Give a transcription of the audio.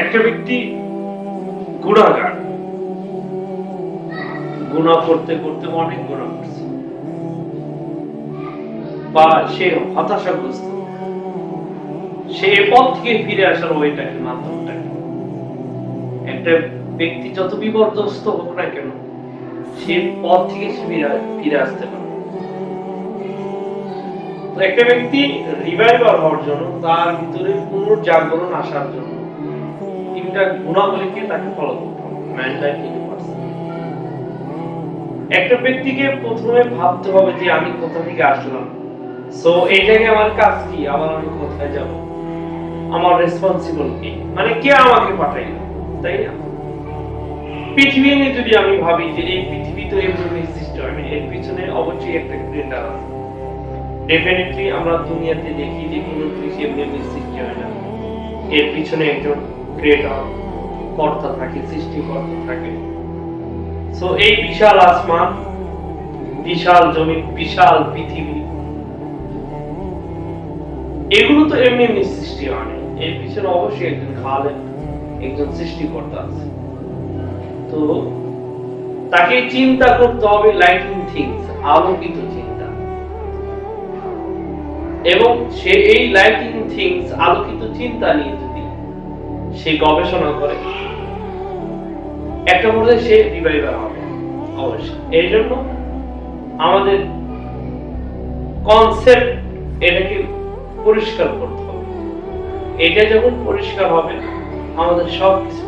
একটা ব্যক্তি গুনাহগার, গুনাহ করতে করতে অনেক গুনাহ করছে, বা সে হতাশাগ্রস্ত, সে এ পথ থেকে ফিরে আসার ওইটাকে মাধ্যমটা। একটা ব্যক্তি যত বিপর্যস্ত হোক না কেন, সে পথ থেকে ফিরে আসতে পারে। তো একটা ব্যক্তি রিভাইভাল হওয়ার জন্য, তার ভিতরে পুনর্জাগরণ আসার জন্য তিনটা গুণাবলীকে তাকে ফলো করতে হবে। একটা ব্যক্তিকে প্রথমে ভাবতে হবে যে আমি কোথা থেকে আসলাম, সো এই জায়গায় আমার কাজ কি, আবার আমি কোথায় যাব, আমার রেসপন্সিবল কি, মানে কে আমাকে পাঠাইলো, তাই না? পৃথিবী নিয়ে যদি আমি ভাবি যে এই পৃথিবী তো এমনি সৃষ্টি হয়নি, এর পিছনে অবশ্যই একটা ক্রিয়েটার আছে। ডেফিনেটলি আমরা দুনিয়াতে দেখি যে কোনো জিনিস এমনি সৃষ্টি হয় না, এর পিছনে একজন ক্রিয়েটর, কর্তা থাকে, সৃষ্টিকর্তা থাকে। সো এই বিশাল আসমান, বিশাল জমিন, বিশাল পৃথিবী, এগুলো তো এমনি সৃষ্টি হয়নি, এর পিছনে অবশ্যই একজন খালেক, একজন সৃষ্টিকর্তা আছে। তো তাকে চিন্তা করতে হবে লাইটিং থিংস, আলোকিত চিন্তা, এবং সে এই লাইটিং থিংস, আলোকিত চিন্তা নিয়ে যদি সে গবেষণা করে, একটা পর্যায়ে সে রিভাইভাল হবে অবশ্যই। এই জন্য আমাদের কনসেপ্ট এটাকে পরিষ্কার করতে হবে। এটা যখন পরিষ্কার হবে, আমাদের সবকিছু